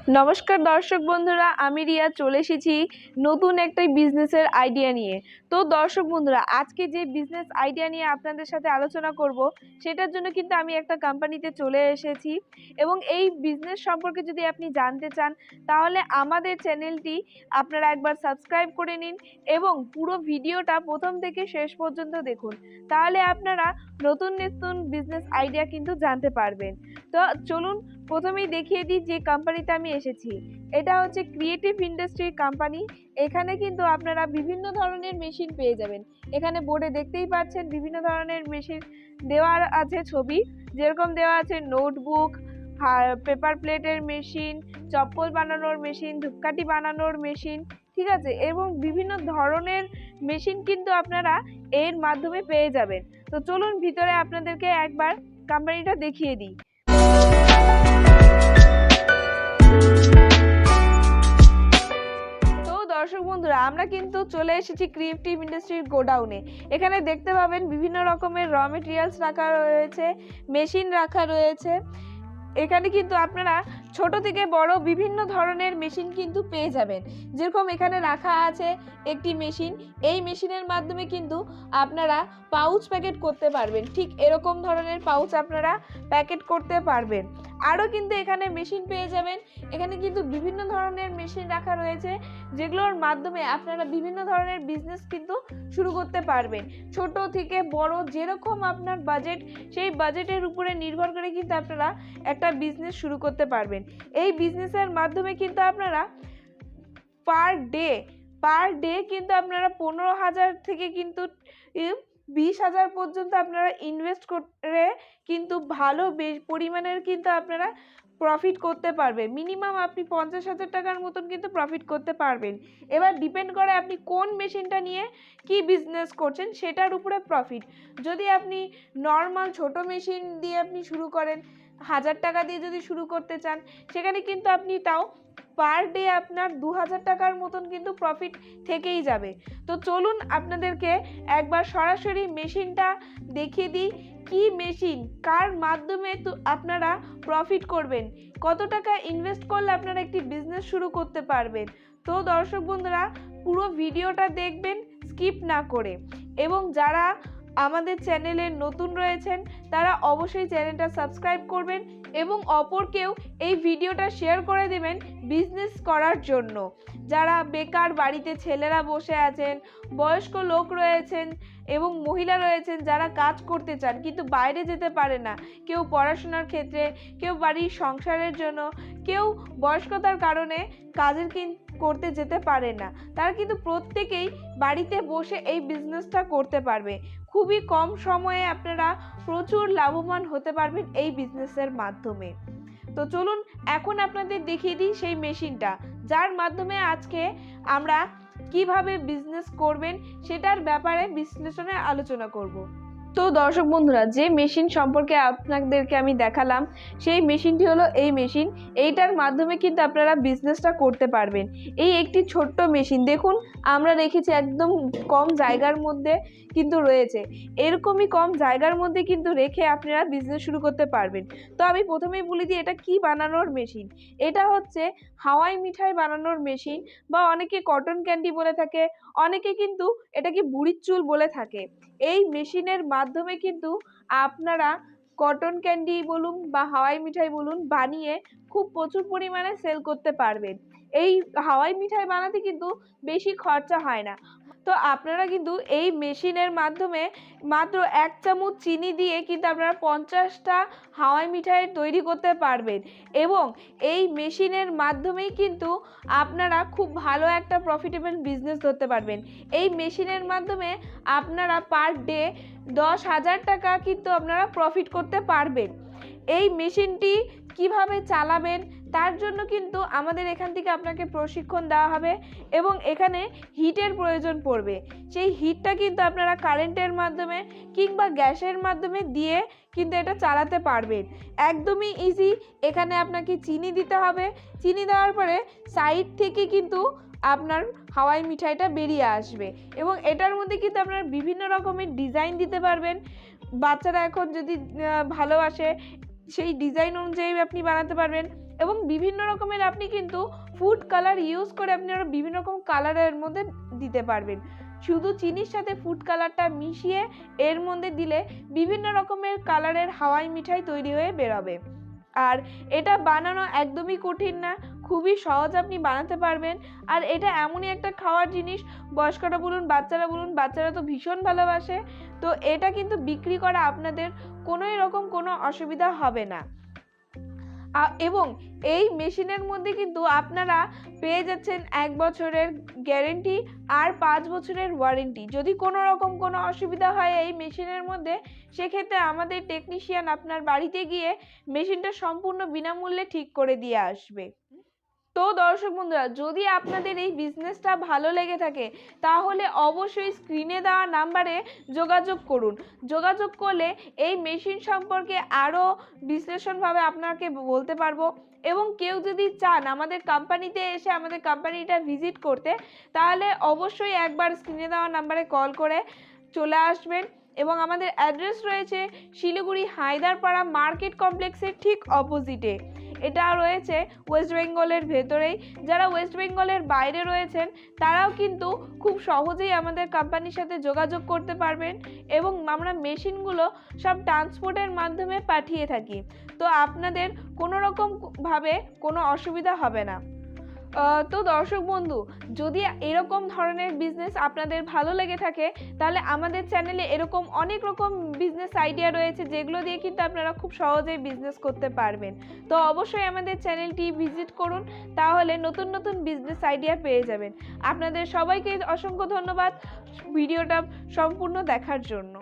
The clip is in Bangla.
নমস্কার দর্শক বন্ধুরা, আমি রিয়া চলে এসেছি নতুন একটা বিজনেসের আইডিয়া নিয়ে। তো দর্শক বন্ধুরা, আজকে যে বিজনেস আইডিয়া নিয়ে আপনাদের সাথে আলোচনা করব সেটার জন্য কিন্তু আমি একটা কোম্পানিতে চলে এসেছি এবং এই বিজনেস সম্পর্কে যদি আপনি জানতে চান তাহলে আমাদের চ্যানেলটি আপনারা একবার সাবস্ক্রাইব করে নিন এবং পুরো ভিডিওটা প্রথম থেকে শেষ পর্যন্ত দেখুন, তাহলে আপনারা নতুন নতুন বিজনেস আইডিয়া কিন্তু জানতে পারবেন। তো চলুন প্রথমেই দেখিয়ে দিই যে কোম্পানিতে আমি এসেছি। এটা হচ্ছে ক্রিয়েটিভ ইন্ডাস্ট্রি কোম্পানি। এখানে কিন্তু আপনারা বিভিন্ন ধরনের মেশিন পেয়ে যাবেন। এখানে বোর্ডে দেখতেই পাচ্ছেন বিভিন্ন ধরনের মেশিন দেওয়া আছে, ছবি যেরকম দেওয়া আছে নোটবুক, পেপার প্লেটের মেশিন, চপ্পল বানানোর মেশিন, ধূপকাঠি বানানোর মেশিন, ঠিক আছে, এবং বিভিন্ন ধরনের মেশিন কিন্তু আপনারা এর মাধ্যমে পেয়ে যাবেন। তো চলুন ভিতরে আপনাদেরকে একবার কোম্পানিটা দেখিয়ে দিই। দর্শক বন্ধুরা, আমরা কিন্তু চলে এসেছি ক্রিয়েটিভ ইন্ডাস্ট্রির গোডাউনে। এখানে দেখতে পাবেন বিভিন্ন রকমের র মেটেরিয়ালস রাখা রয়েছে, মেশিন রাখা রয়েছে। এখানে কিন্তু আপনারা ছোট থেকে বড় বিভিন্ন ধরনের মেশিন কিন্তু পেয়ে যাবেন। যেরকম এখানে রাখা আছে একটি মেশিন, এই মেশিনের মাধ্যমে কিন্তু আপনারা পাউচ প্যাকেট করতে পারবেন। ঠিক এরকম ধরনের পাউচ আপনারা প্যাকেট করতে পারবেন। আরও কিন্তু এখানে মেশিন পেয়ে যাবেন। এখানে কিন্তু বিভিন্ন ধরনের মেশিন রাখা রয়েছে যেগুলোর মাধ্যমে আপনারা বিভিন্ন ধরনের বিজনেস কিন্তু শুরু করতে পারবেন। ছোট থেকে বড় যেরকম আপনার বাজেট, সেই বাজেটের উপরে নির্ভর করে কিন্তু আপনারা একটা বিজনেস শুরু করতে পারবেন। এই বিজনেসের মাধ্যমে কিন্তু আপনারা পার ডে কিন্তু আপনারা 15,000 থেকে কিন্তু 20,000 পর্যন্ত আপনারা ইনভেস্ট করে কিন্তু ভালো পরিমাণের কিন্তু আপনারা প্রফিট করতে পারবেন। মিনিমাম আপনি 50,000 টাকার মতন কিন্তু প্রফিট করতে পারবেন। এবার ডিপেন্ড করে আপনি কোন মেশিনটা নিয়ে কি বিজনেস করছেন সেটার উপরে প্রফিট। যদি আপনি নর্মাল ছোট মেশিন দিয়ে আপনি শুরু করেন, 1,000 টাকা দিয়ে যদি শুরু করতে চান, সেখানে কিন্তু আপনি তাও পার ডে আপনার 2,000 টাকার মতন কিন্তু প্রফিট থেকেই যাবে। তো চলুন আপনাদেরকে একবার সরাসরি মেশিনটা দেখিয়ে দিই। কি মেশিন, কার মাধ্যমে তো আপনারা প্রফিট করবেন, কত টাকা ইনভেস্ট করলে আপনারা একটি বিজনেস শুরু করতে পারবেন। তো দর্শক বন্ধুরা, পুরো ভিডিওটা দেখবেন স্কিপ না করে, এবং যারা আমাদের চ্যানেলে নতুন রয়েছেন তারা অবশ্যই চ্যানেলটা সাবস্ক্রাইব করবেন এবং অপরকেও এই ভিডিওটা শেয়ার করে দেবেন বিজনেস করার জন্য। যারা বেকার বাড়িতে ছেলেরা বসে আছেন, বয়স্ক লোক রয়েছেন এবং মহিলা রয়েছেন যারা কাজ করতে চান কিন্তু বাইরে যেতে পারে না, কেউ পড়াশোনার ক্ষেত্রে, কেউ বাড়ির সংসারের জন্য, কেউ বয়স্কতার কারণে কাজের করতে যেতে পারে না, তারা কিন্তু প্রত্যেকেই বাড়িতে বসে এই বিজনেসটা করতে পারবে। খুবই কম সময়ে আপনারা প্রচুর লাভবান হতে পারবেন এই বিজনেসের মাধ্যমে। তো চলুন এখন আপনাদের দেখিয়ে দিই সেই মেশিনটা, যার মাধ্যমে আজকে আমরা কিভাবে বিজনেস করবেন সেটার ব্যাপারে বিশ্লেষণে আলোচনা করব। তো দর্শক বন্ধুরা, যে মেশিন সম্পর্কে আপনাদেরকে আমি দেখালাম সেই মেশিনটি হলো এই মেশিন। এইটার মাধ্যমে কিন্তু আপনারা বিজনেসটা করতে পারবেন। এই একটি ছোট্ট মেশিন দেখুন, আমরা রেখেছি একদম কম জায়গার মধ্যে কিন্তু রয়েছে। এরকমই কম জায়গার মধ্যে কিন্তু রেখে আপনারা বিজনেস শুরু করতে পারবেন। তো আমি প্রথমেই বলে দিই এটা কি বানানোর মেশিন। এটা হচ্ছে হাওয়াই মিঠাই বানানোর মেশিন, বা অনেকে কটন ক্যান্ডি বলে থাকে, অনেকে কিন্তু এটাকে বুড়ির চুল বলে থাকে। এই মেশিনের মাধ্যমে কিন্তু আপনারা কটন ক্যান্ডি বলুন বা হাওয়াই মিঠাই বলুন বানিয়ে খুব প্রচুর পরিমাণে সেল করতে পারবেন। এই হাওয়াই মিঠাই বানাতে কিন্তু বেশি খরচা হয় না। তো আপনারা কিন্তু এই মেশিনের মাধ্যমে মাত্র 1 চামচ চিনি দিয়ে কিন্তু আপনারা 50টা হাওয়াই মিঠাই তৈরি করতে পারবেন, এবং এই মেশিনের মাধ্যমেই কিন্তু আপনারা খুব ভালো একটা প্রফিটেবল বিজনেস ধরতে পারবেন। এই মেশিনের মাধ্যমে আপনারা পার ডে 10,000 টাকা কিন্তু আপনারা প্রফিট করতে পারবেন। এই মেশিনটি কিভাবে চালাবেন তার জন্য কিন্তু আমাদের এখান থেকে আপনাকে প্রশিক্ষণ দেওয়া হবে, এবং এখানে হিটের প্রয়োজন পড়বে। সেই হিটটা কিন্তু আপনারা কারেন্টের মাধ্যমে কিংবা গ্যাসের মাধ্যমে দিয়ে কিন্তু এটা চালাতে পারবেন। একদমই ইজি। এখানে আপনাকে চিনি দিতে হবে, চিনি দেওয়ার পরে সাইড থেকে কিন্তু আপনার হাওয়াই মিঠাইটা বেরিয়ে আসবে, এবং এটার মধ্যে কিন্তু আপনারা বিভিন্ন রকমের ডিজাইন দিতে পারবেন। বাচ্চারা এখন যদি ভালোবাসে সেই ডিজাইন অনুযায়ী আপনি বানাতে পারবেন। এবং বিভিন্ন রকমের আপনি কিন্তু ফুড কালার ইউজ করে আপনারা বিভিন্ন রকম কালারের মধ্যে দিতে পারবেন। শুধু চিনির সাথে ফুড কালারটা মিশিয়ে এর মধ্যে দিলে বিভিন্ন রকমের কালারের হাওয়াই মিঠাই তৈরি হয়ে বেরোবে। আর এটা বানানো একদমই কঠিন না, খুবই সহজ, আপনি বানাতে পারবেন। আর এটা এমনই একটা খাওয়ার জিনিস, বয়স্করা বলুন বাচ্চারা বলুন, বাচ্চারা তো ভীষণ ভালোবাসে। তো এটা কিন্তু বিক্রি করা আপনাদের কোনোই রকম কোনো অসুবিধা হবে না। এবং এই মেশিনের মধ্যে কিন্তু আপনারা পেয়ে যাচ্ছেন 1 বছরের গ্যারেন্টি আর 5 বছরের ওয়ারেন্টি। যদি কোনো রকম কোনো অসুবিধা হয় এই মেশিনের মধ্যে, সেক্ষেত্রে আমাদের টেকনিশিয়ান আপনার বাড়িতে গিয়ে মেশিনটা সম্পূর্ণ বিনামূল্যে ঠিক করে দিয়ে আসবে। তো দর্শক বন্ধুরা, যদি আপনাদের এই বিজনেসটা ভালো লেগে থাকে তাহলে অবশ্যই স্ক্রিনে দেওয়া নাম্বারে যোগাযোগ করুন। যোগাযোগ করলে এই মেশিন সম্পর্কে আরও বিশ্লেষণভাবে আপনাকে বলতে পারবো। এবং কেউ যদি চান আমাদের কোম্পানিতে এসে আমাদের কোম্পানিটা ভিজিট করতে, তাহলে অবশ্যই একবার স্ক্রিনে দেওয়া নাম্বারে কল করে চলে আসবেন। এবং আমাদের অ্যাড্রেস রয়েছে শিলিগুড়ি হায়দারপাড়া মার্কেট কমপ্লেক্সের ঠিক অপোজিটে। এটা রয়েছে ওয়েস্ট বেঙ্গলের ভেতরেই। যারা ওয়েস্ট বেঙ্গলের বাইরে রয়েছেন তারাও কিন্তু খুব সহজেই আমাদের কোম্পানির সাথে যোগাযোগ করতে পারবেন। এবং আমরা মেশিনগুলো সব ট্রান্সপোর্টের মাধ্যমে পাঠিয়ে থাকি। তো আপনাদের কোনো রকম ভাবে কোনো অসুবিধা হবে না। তো দর্শক বন্ধু, যদি এরকম ধরনের বিজনেস আপনাদের ভালো লেগে থাকে তাহলে আমাদের চ্যানেলে এরকম অনেক রকম বিজনেস আইডিয়া রয়েছে, যেগুলো দিয়ে কিন্তু আপনারা খুব সহজেই বিজনেস করতে পারবেন। তো অবশ্যই আমাদের চ্যানেলটি ভিজিট করুন, তাহলে নতুন নতুন বিজনেস আইডিয়া পেয়ে যাবেন। আপনাদের সবাইকে অসংখ্য ধন্যবাদ ভিডিওটা সম্পূর্ণ দেখার জন্য।